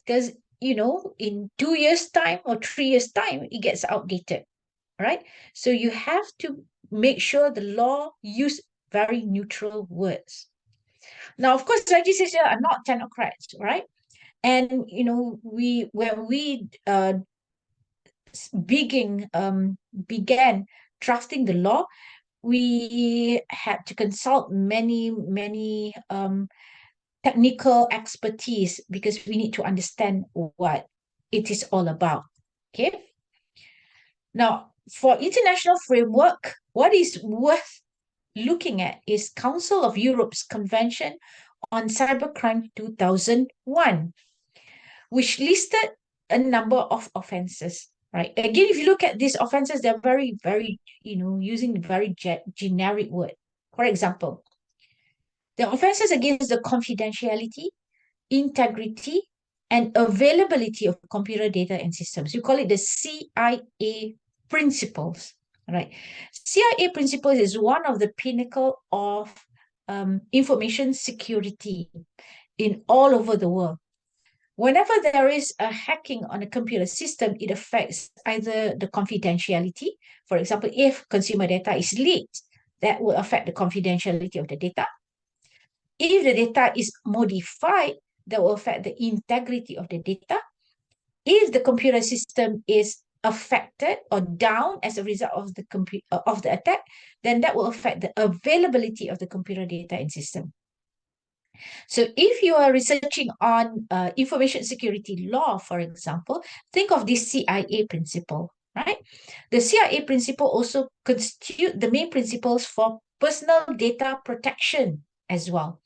C: because in 2 years' time or 3 years' time, it gets outdated, right? So you have to make sure the law use very neutral words. Now, of course, legislators are not technocrats, right? And when we began drafting the law, we had to consult many technical expertise, because we need to understand what it is all about. Okay. Now, for international framework, what is worth looking at is Council of Europe's Convention on Cybercrime 2001, which listed a number of offenses. Right. Again, if you look at these offenses, they're very, very, using very generic word. For example, the offenses against the confidentiality, integrity, and availability of computer data and systems. You call it the CIA principles, right? CIA principles is one of the pinnacle of information security in all over the world. Whenever there is a hacking on a computer system, it affects either the confidentiality. For example, if consumer data is leaked, that will affect the confidentiality of the data. If the data is modified, that will affect the integrity of the data. If the computer system is affected or down as a result of the attack, then that will affect the availability of the computer data and system. So if you are researching on information security law, for example, think of this CIA principle, right? The CIA principle also constitute the main principles for personal data protection as well.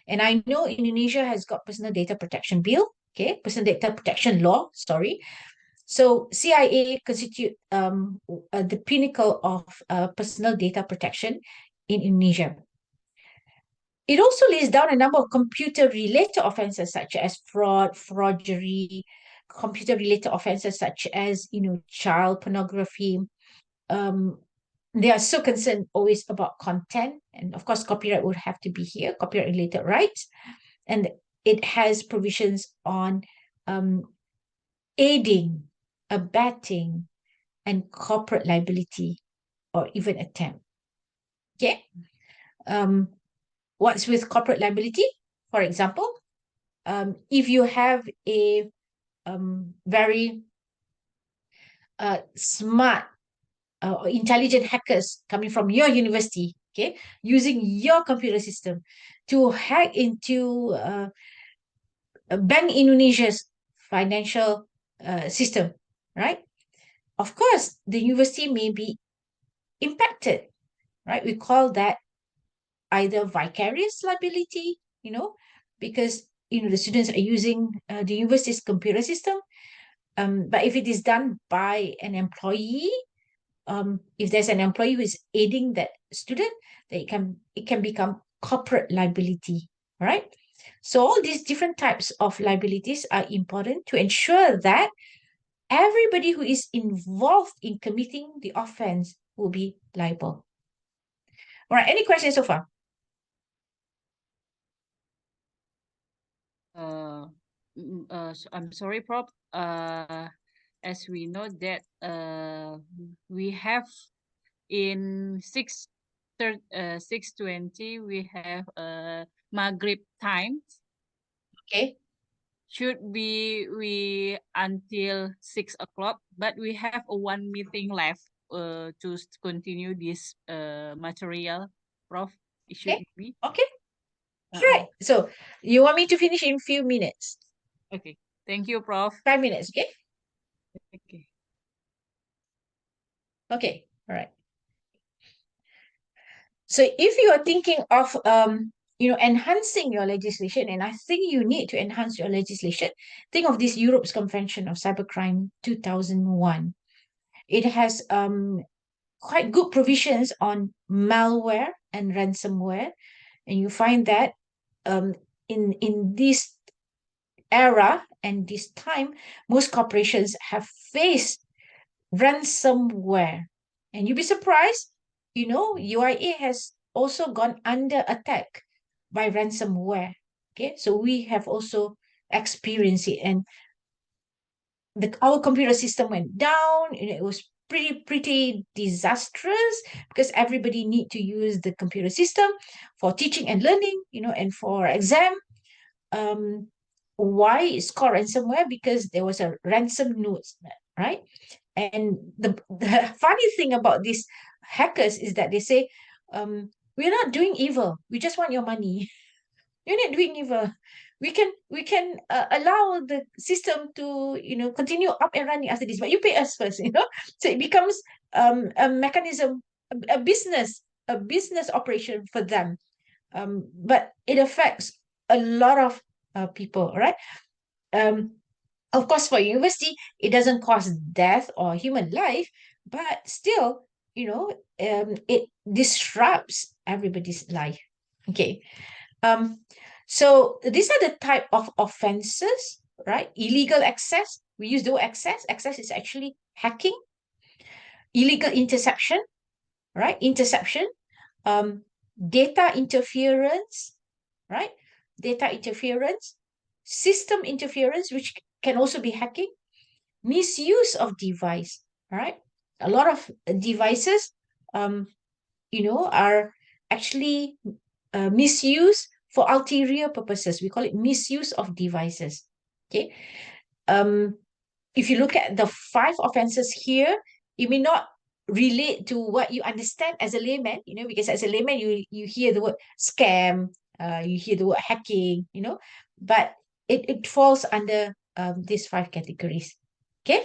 C: And I know Indonesia has got personal data protection bill, okay, personal data protection law, sorry. So CIA constitute the pinnacle of personal data protection in Indonesia. It also lays down a number of computer-related offenses such as fraud, forgery, computer-related offenses such as, child pornography. They are so concerned always about content, and of course, copyright would have to be here, copyright-related rights, and it has provisions on aiding, abetting, and corporate liability or even attempt. Okay. What's with corporate liability? For example, if you have a very smart or intelligent hackers coming from your university, okay, using your computer system to hack into Bank Indonesia's financial system, right? Of course, the university may be impacted, right? We call that either vicarious liability, because the students are using the university's computer system. But if it is done by an employee, if there's an employee who is aiding that student, then it can become corporate liability, right? So all these different types of liabilities are important to ensure that everybody who is involved in committing the offense will be liable. All right, any questions so far?
A: I'm sorry, Prof. As we know that we have in 6:20 we have Maghrib time.
C: Okay.
A: Should be we until 6 o'clock, but we have one meeting left to continue this material, Prof. It should
C: Okay.
A: be.
C: Okay. Right. So you want me to finish in few minutes?
A: Okay. Thank you, Prof.
C: 5 minutes, okay?
A: Okay.
C: Okay. All right. So if you are thinking of enhancing your legislation, and I think you need to enhance your legislation, think of this Europe's Convention of Cybercrime 2001. It has quite good provisions on malware and ransomware, and you find that in this era and this time, most corporations have faced ransomware. And you'd be surprised, UIA has also gone under attack by ransomware. Okay, so we have also experienced it, and our computer system went down, and it was pretty disastrous because everybody need to use the computer system for teaching and learning, and for exam. Why it's called ransomware? Because there was a ransom note, right? And the funny thing about these hackers is that they say, we're not doing evil, we just want your money. You're not doing evil. We can allow the system to continue up and running after this, but you pay us first. So it becomes a mechanism, a business operation for them. But it affects a lot of people, right? Of course, for university, it doesn't cause death or human life, but still, it disrupts everybody's life. Okay. So these are the type of offenses, right? Illegal access. We use the word access. Access is actually hacking. Illegal interception, right? Interception. Data interference, right? Data interference. System interference, which can also be hacking. Misuse of device, right? A lot of devices, are actually misused for ulterior purposes. We call it misuse of devices. Okay. If you look at the 5 offenses here, it may not relate to what you understand as a layman, because as a layman, you hear the word scam, You hear the word hacking, but it falls under these 5 categories. Okay,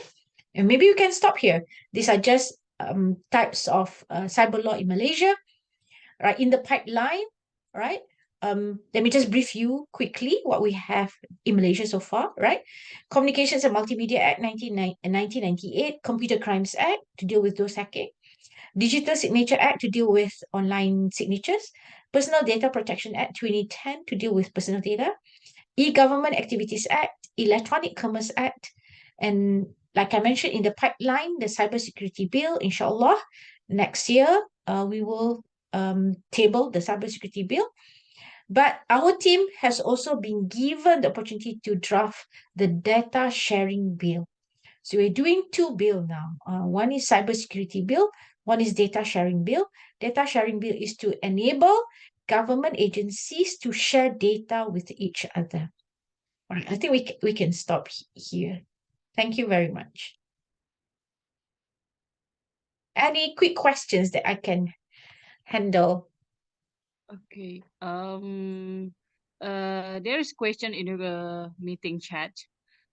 C: and maybe you can stop here. These are just types of cyber law in Malaysia, right? In the pipeline, right? Let me just brief you quickly what we have in Malaysia so far, right? Communications and Multimedia Act 1998, Computer Crimes Act to deal with those hacking, Digital Signature Act to deal with online signatures, Personal Data Protection Act 2010 to deal with personal data, E-Government Activities Act, Electronic Commerce Act, and like I mentioned in the pipeline, the Cybersecurity Bill, inshallah, next year we will table the Cybersecurity Bill. But our team has also been given the opportunity to draft the Data Sharing Bill. So we're doing 2 bills now. One is Cybersecurity Bill, one is Data Sharing Bill. Data Sharing Bill is to enable government agencies to share data with each other. All right, I think we can stop here. Thank you very much. Any quick questions that I can handle?
A: Okay. There is question in the meeting chat.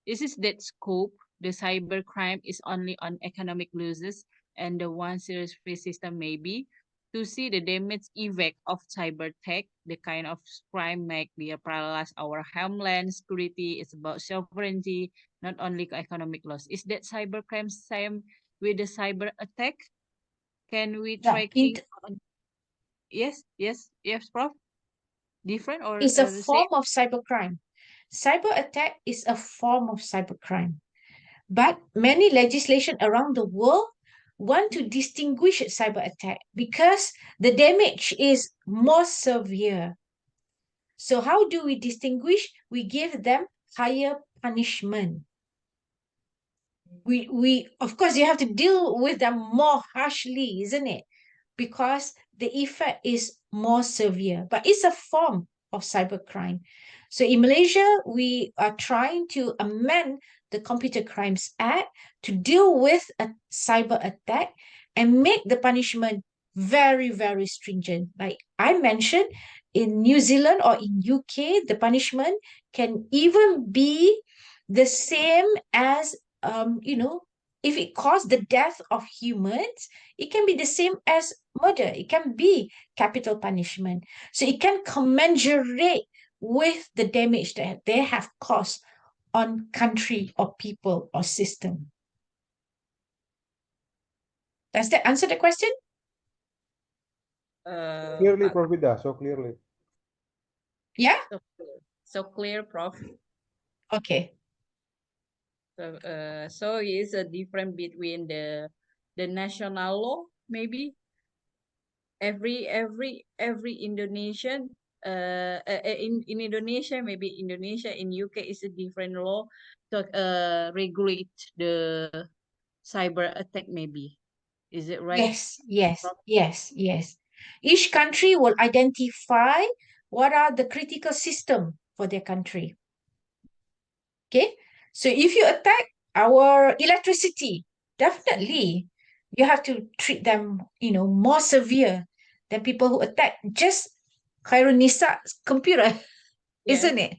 A: This is that scope. The cyber crime is only on economic losses and the one serious free system maybe. To see the damage effect of cyber tech, the kind of crime might be paralyze our homeland security. It's about sovereignty, not only economic loss. Is that cyber crime same with the cyber attack? Can we
C: Yeah,
A: tracking on? Yes, Prof. Different or
C: it's a
A: the same?
C: form of cybercrime. Cyber attack is a form of cybercrime. But many legislation around the world want to distinguish cyber attack because the damage is more severe. So how do we distinguish? We give them higher punishment. We of course you have to deal with them more harshly, isn't it? Because the effect is more severe, but it's a form of cybercrime. So in Malaysia, we are trying to amend the Computer Crimes Act to deal with a cyber attack and make the punishment very, very stringent. Like I mentioned, in New Zealand or in UK, the punishment can even be the same as if it caused the death of humans, it can be the same as murder. It can be capital punishment. So it can commensurate with the damage that they have caused on country or people or system. Does that answer the question?
D: Clearly, Prof. Vida, so clearly.
C: Yeah?
A: So clear, Prof.
C: Okay.
A: So it's a difference between the national law, maybe every Indonesian in Indonesia, maybe Indonesia, in UK is a different law to regulate the cyber attack, maybe. Is it right?
C: Yes. Each country will identify what are the critical system for their country. Okay, so if you attack our electricity, definitely you have to treat them, more severe than people who attack just Khairunnissa computer, isn't it?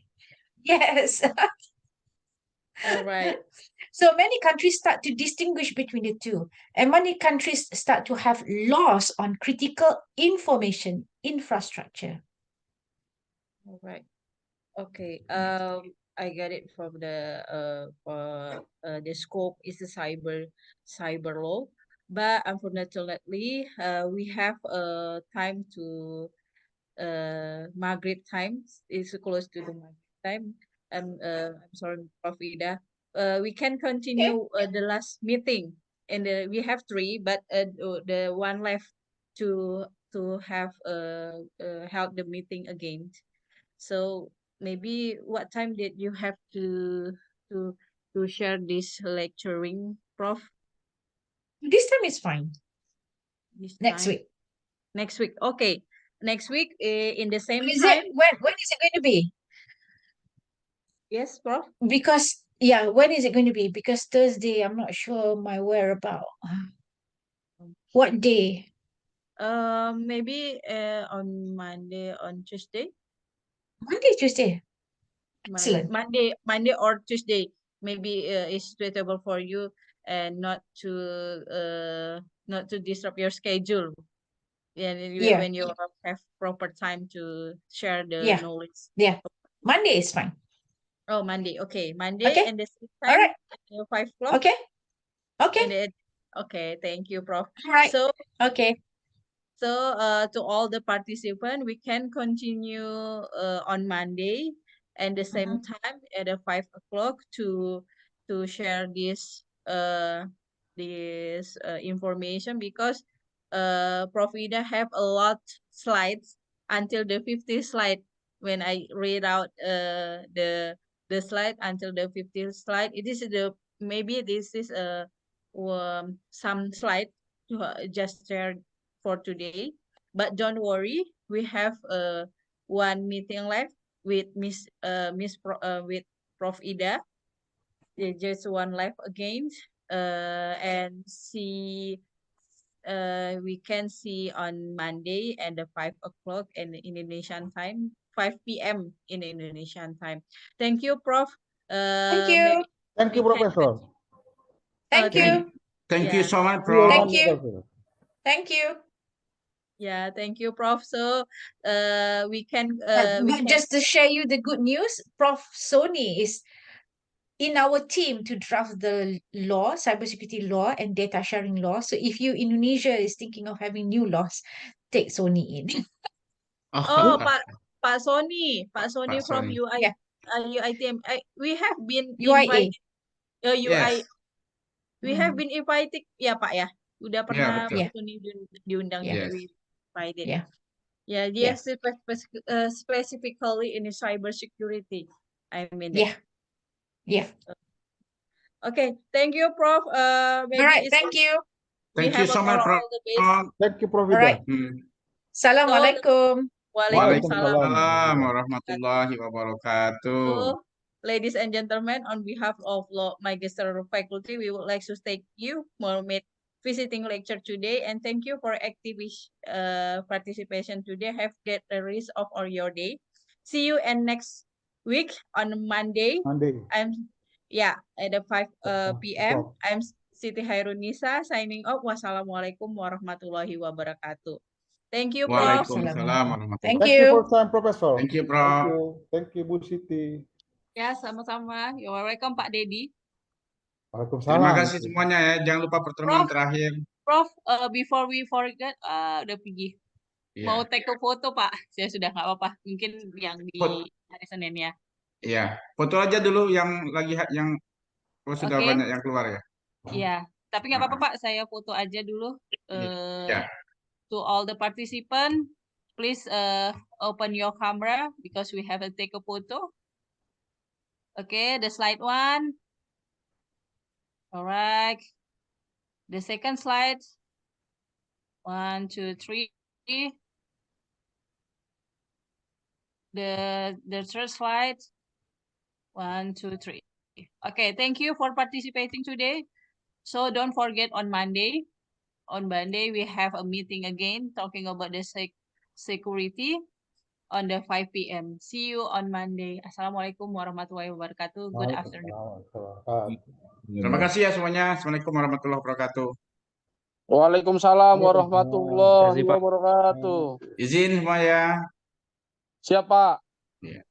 C: Yes.
A: All right.
C: So many countries start to distinguish between the two, and many countries start to have laws on critical information infrastructure.
A: All right. Okay. I get it from the scope is the cyber law, but unfortunately, we have time to Maghrib time is close to the Maghrib time. I'm sorry, Prof. Ida. We can continue the last meeting, and we have 3, but the one left to have held the meeting again. So maybe what time did you have to share this lecturing, Prof?
C: This time is fine.
A: This
C: Next
A: time?
C: week.
A: Next week. Okay. Next week in the same
C: When is
A: time.
C: it going to be?
A: Yes, Prof.
C: Because when is it going to be? Because Thursday, I'm not sure my whereabout. What day?
A: Maybe on Monday, on Tuesday.
C: Monday, Tuesday. Excellent.
A: Monday or Tuesday maybe is suitable for you and not to disrupt your schedule. And
C: Yeah.
A: when you have proper time to share the
C: Yeah.
A: knowledge.
C: Yeah. Monday is fine.
A: Oh, Monday. Okay, Monday
C: Okay.
A: and the same
C: All
A: time
C: right.
A: 5 o'clock.
C: Okay. Okay.
A: And then, okay, thank you, Prof.
C: All right.
A: So
C: Okay.
A: to all the participants, we can continue on Monday and the same time at 5 o'clock to share this information, because Prof Ida have a lot slides until the 50th slide. When I read out the slide until the 50th slide, it is maybe this is some slide to just share for today. But don't worry, we have one meeting left with with Prof Ida. Just one left again, and we can see on Monday and the 5 o'clock in Indonesian time, 5 p.m. in Indonesian time. Thank you, Prof.
C: Thank you.
A: Maybe
D: Thank you,
A: we can
D: Professor.
C: Thank you.
B: Thank you
A: yeah.
B: so much,
D: See you
B: Prof.
C: Thank
D: Monday,
C: you.
D: Professor.
C: Thank you.
A: Yeah, thank you, Prof. So we can
C: But just to share you the good news, Prof. Sony is in our team to draft the law, cybersecurity law and data sharing law. So if you Indonesia is thinking of having new laws, take Sony in.
A: Oh, Pak Sony from
B: Sony.
A: UI,
C: Yeah.
A: UITM. We have been
C: UIA.
A: invited. UI,
B: Yes.
A: we have been invited, ya Pak ya. Udah
B: Ya,
A: pernah
B: betul.
A: Pak Sony diundang
C: Yeah.
A: juga, we invited.
C: Yeah.
A: Yeah,
C: Yeah.
A: yes, specifically in cyber security. I mean that.
C: Yeah. Yeah.
A: Okay, thank you, Prof. Maybe
C: All right.
A: it's
C: Thank you.
A: we
B: Thank you
A: have
B: so much,
A: all
B: Prof.
A: the best.
D: Thank you, Prof.
C: All right.
B: Hmm.
C: Assalamualaikum.
A: Waalaikumsalam.
B: Waalaikumsalam warahmatullahi wabarakatuh.
A: So, ladies and gentlemen, on behalf of Law Magister faculty, we would like to thank you for visiting lecture today, and thank you for active participation today. Have great rest of all your day. See you and next week on Monday.
D: Monday.
A: At the 5 p.m.
D: O'clock.
A: I'm Siti Khairunnissa signing off. Wassalamualaikum warahmatullahi wabarakatuh. Thank you, Prof.
B: Waalaikumsalam warahmatullahi
C: Thank
D: Thank you
C: you.
D: for time, Professor.
B: Thank you,
D: Thank
B: Prof.
D: you. Thank you, Bu Siti.
A: Ya, sama-sama. You're welcome, Pak Dedi.
B: Terima
D: Waalaikumsalam.
B: kasih semuanya ya. Jangan lupa pertemuan
A: Prof.
B: terakhir.
A: Prof, before we forget, udah pergi.
B: Iya.
A: Mau take a foto, Pak. Saya sudah nggak apa-apa. Mungkin yang di hari Senin ya.
B: Iya. Foto aja dulu yang sudah
A: Oke.
B: banyak yang keluar ya.
A: Iya. Tapi nggak apa-apa, Pak. Saya foto aja dulu.
B: Ya.
A: To all the participants, please open your camera because we have to take a photo. Okay, the slide 1. All right. The second slide. 1, 2, 3. The third slide. 1, 2, 3. Okay, thank you for participating today. So don't forget on Monday. On Monday, we have a meeting again talking about the security on the 5 p.m. See you on Monday. Assalamualaikum warahmatullahi wabarakatuh. Good afternoon.
B: Terima kasih ya semuanya. Assalamualaikum warahmatullahi wabarakatuh.
E: Waalaikumsalam warahmatullahi wabarakatuh.
B: Izin semua ya.
E: Siapa?
B: Iya.